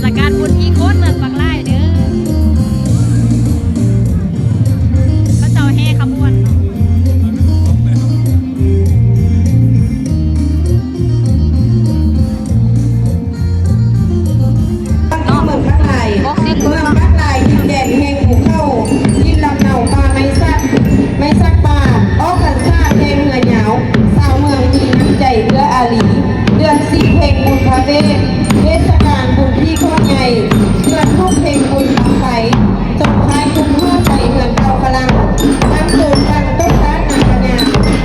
ศกาลบุญอีกคนเมืองปักไร่เด้อเขาเจ้าแห่ขบวนเมืองปักไร่เมืองปักไร่ดินแดนแห่งภูเขาดินลำเนาป่าไม้ซักป่าออกกันชาติแห่งเหนือหนาวสาวเมืองมีน้ำใจเพื่ออาลีเดือนสิบเพลงบุญพระเวทเทศกาลบุญที่ข้อใหญ่เดือนทุกเพลงบุญทำไฟจบท้ายคุณพ่อใส่เงินเก่าพลังน้ำตูนกันต้นรักนางปัญญา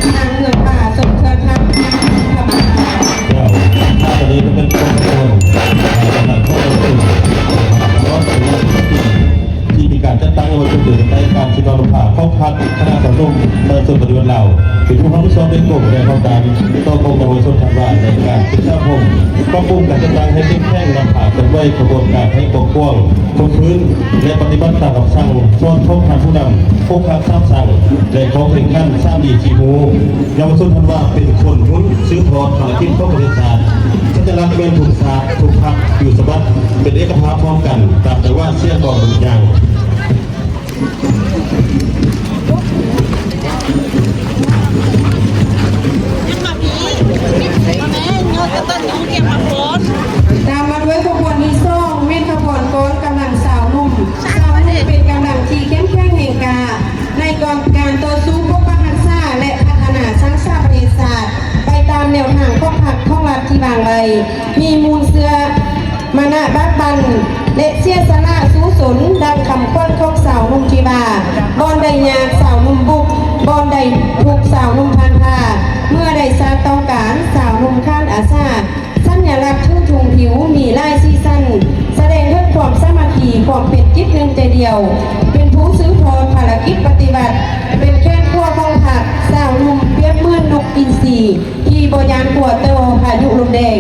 ทางเงินป่าสมเชิญทำธรรมดาถ้าตอนนี้ก็เป็นคนกำลังเข้าไปสู่ร้อนถึงที่มีการจัดตั้งโดยคนอื่นในการชิงรางวัลเข้าคัดคณะสังคมเมืองสุพรรณบุรีเราคือผู้เข้าร่วมเป็นกลุ่มในโครงการโตโกงในวันสงกรานต์ในการศึกษาพงศ์ก็ปุ่มการจัดตั้งให้เข้มแข็งนำผ่านกันด้วยกระบวนการให้ปกป้องคงพื้นและปฏิบัติตามคำสั่งส่วนพบทางผู้นำพวกข้าซ้ำสั่งและของถึงขั้นสร้างดีจีมูเยาวชนทันว่าเป็นคนหุ้นซื้อทอดภารกิจข้อประเทศชาติจะรับเป็นถูกศาสตร์ถูกพักอยู่สบัดเป็นเอกภาพพร้อมกันตามแต่ว่าเสี่ยงต่อบางอย่างตามมาด้วยขบวนที่ซ่องเม่นขบวนก้อนกำลังสาวนุ่มเป็นกำลังที่เข้มแข็งแห่งกาในกองการต่อสู้พวกพัฒนาและพัฒนาสร้างชาติประเทศชาติไปตามแนวทางข้อผักข้อรัฐที่บางใบมีมูลเสือมานะบักบันและเสียสละสู้สนดังคำค้นของสาวนุ่มทีบาบอนใดยากสาวนุ่มบุกบอนใดถูกสาวนุ่มพันธาเมื่อใดสาต้องการสาวนุ่มข้านอาซาสัญลักษณ์ทุ่งทุงผิวมีลายซีซันแสดงถึงความสามัคคีความเป็นจิตหนึ่งใจเดียวเป็นผู้ซื้อพอภารกิจปฏิบัติเป็นแค่ขั้วของผักสาวนุ่มเปียกเมื่อนกอินทรีที่บยานปัวเตอพายุลมแดง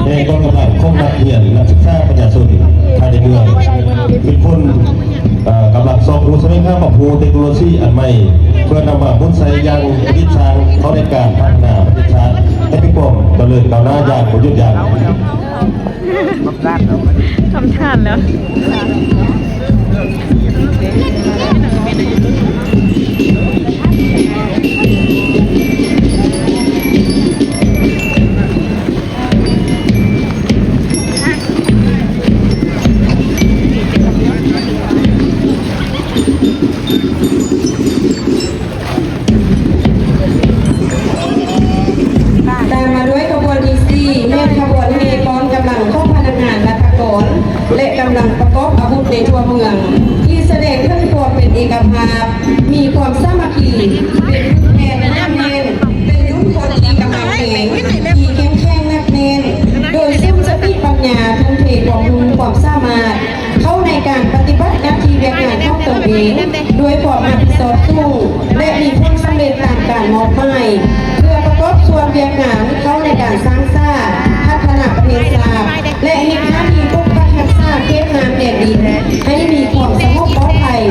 ในกองกำลังข้องนักเรียนนักศึกษาประชาชนภายในเมืองเป็นคนกำลังสอบรู้สมัยข้าวของภูเทคโนโลยีอันใหม่เพื่อนำมาพุ่นใส่ยังวิชาเขาในการพัฒนาประเทศชาติให้เป็นกลุ่มเจริญก้าวหน้าอย่างผลยุติอย่างทำทานแล้วและกำลังประกอบอาวุธในทั่วเมืองที่แสดงถึงความเป็นเอกภาพมีความสามัคคีเป็นแทนนักเน้นเป็นยุทธคนที่กำลังแข็งที่เข้มแข็งนักเน้นโดยซึ่งสติปัญญาทุ่มเทความรู้ความสามารถเข้าในการปฏิบัติหน้าที่เรียกงานของตนเองด้วยความอัศจรรย์สู้และมีผลสำเร็จตามการมอบหมายเพื่อประกอบส่วนเรียกงานเข้าในการสร้างชาติพัฒนาประเทศชาติและเหตุการณ์ที่พวกพัฒนาเทียบงานแดนดินให้มีความสงบปลอดภัย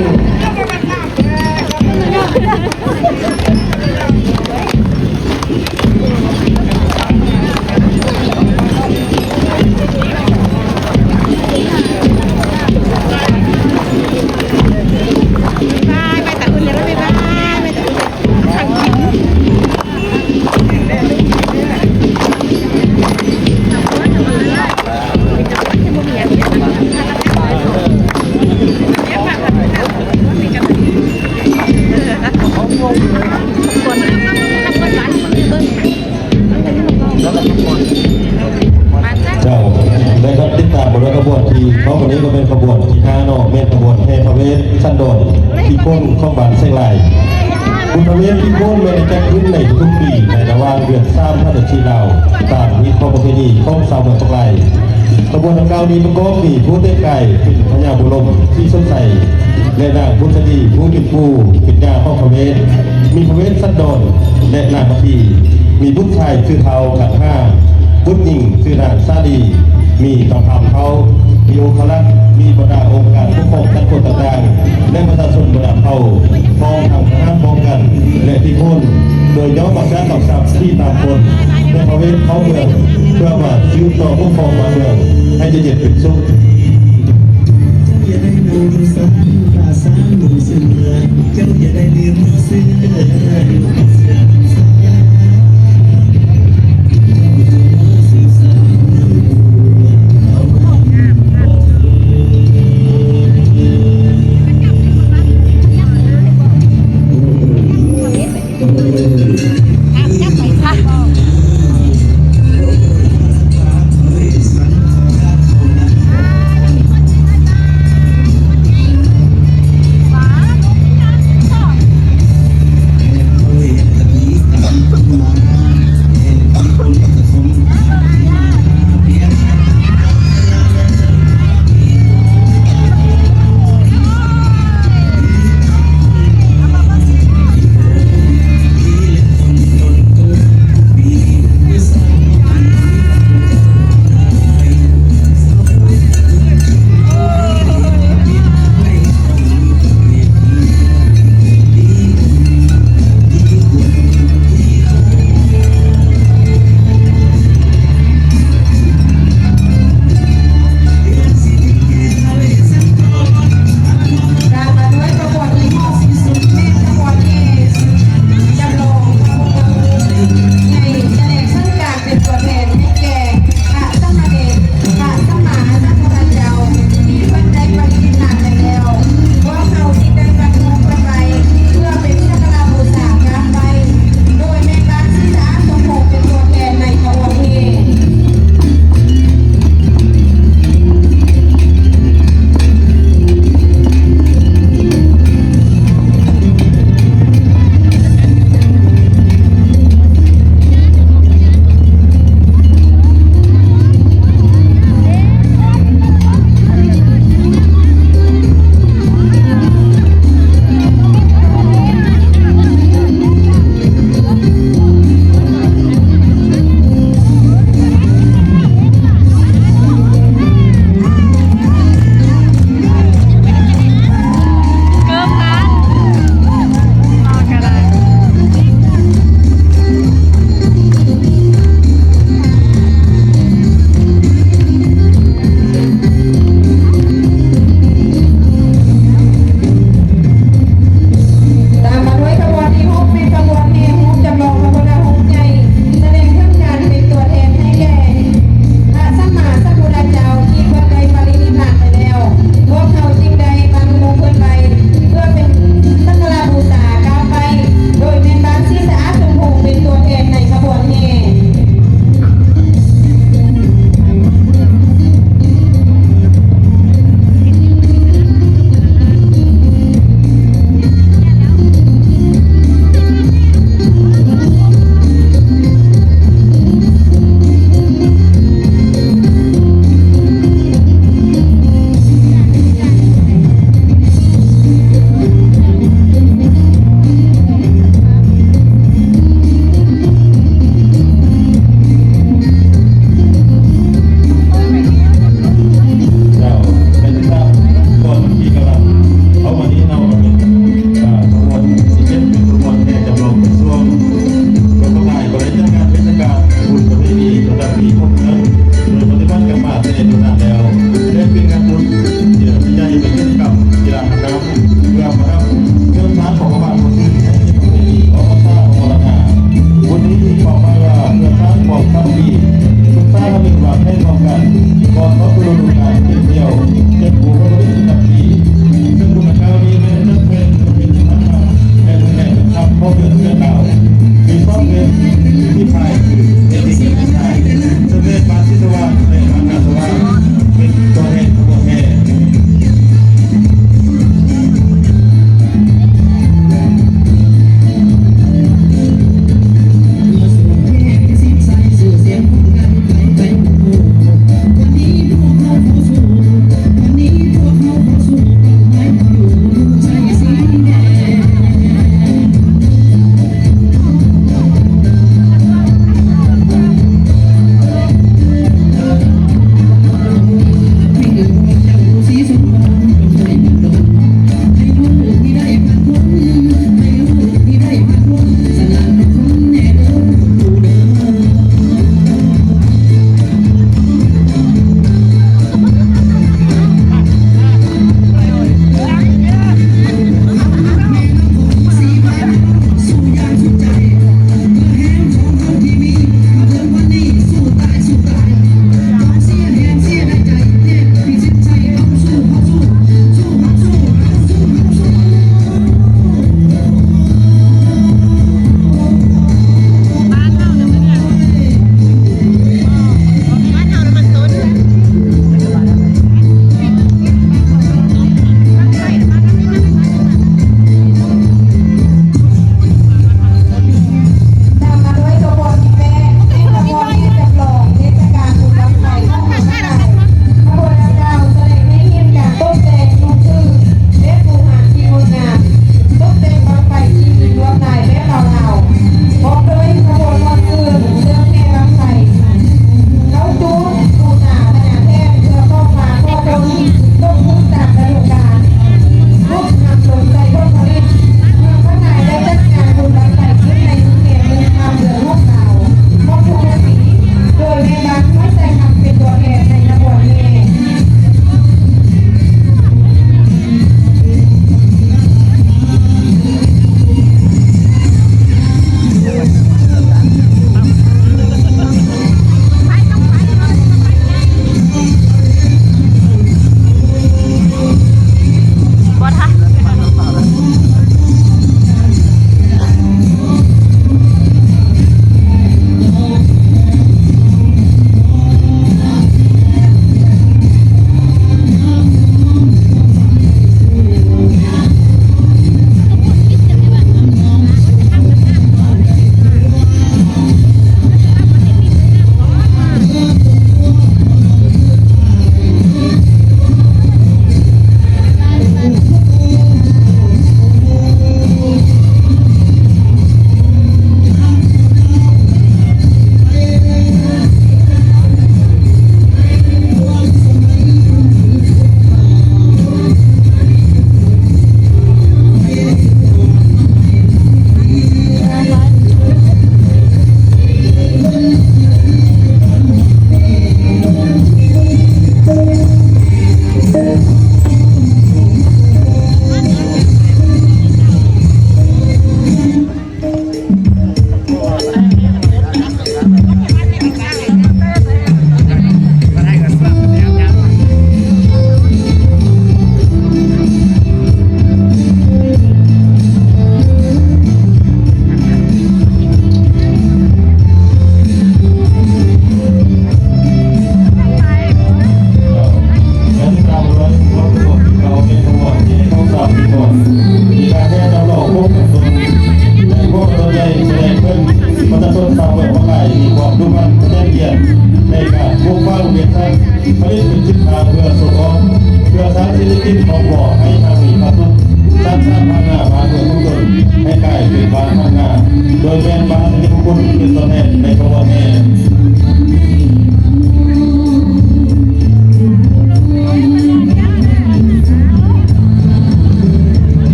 เพราะวันนี้ก็เป็นขบวนที่5 นอกเมตรขบวนเทพเวศสันโดษที่ก้นข้องบานเส้นลาย บุญพระเวทที่โค้นเมื่อจะขึ้นในทุกปีในระหว่างเดือน3พฤศจิกายนตามที่ข้อประเพณีของชาวเมืองตะไคร้ขบวนดังกล่าวนี้ประกอบมีผู้เต้นไก่เป็นพญาบุรมที่สดใสและนางพุทธดีผู้เป็นผู้เป็นญาพ่อพระเวทมีพระเวทสัดดอนและนางพทีมีบุตรชายคือเทาขันห้าบุตรหญิงคือนางซาดีมีตองคำเขามีองคลักษ์มีบรรดาองค์การปกครองทั้งคนต่างๆและประชาชนบรรดาเขาฟ้องทางทหารป้องกันและที่พ้นโดยย้อมมาจากต่อทรัพย์ที่ตามคนและพระเวทเขาเมืองเพื่อมายืมต่อปกครองมาเมืองให้เย็นเป็นสุข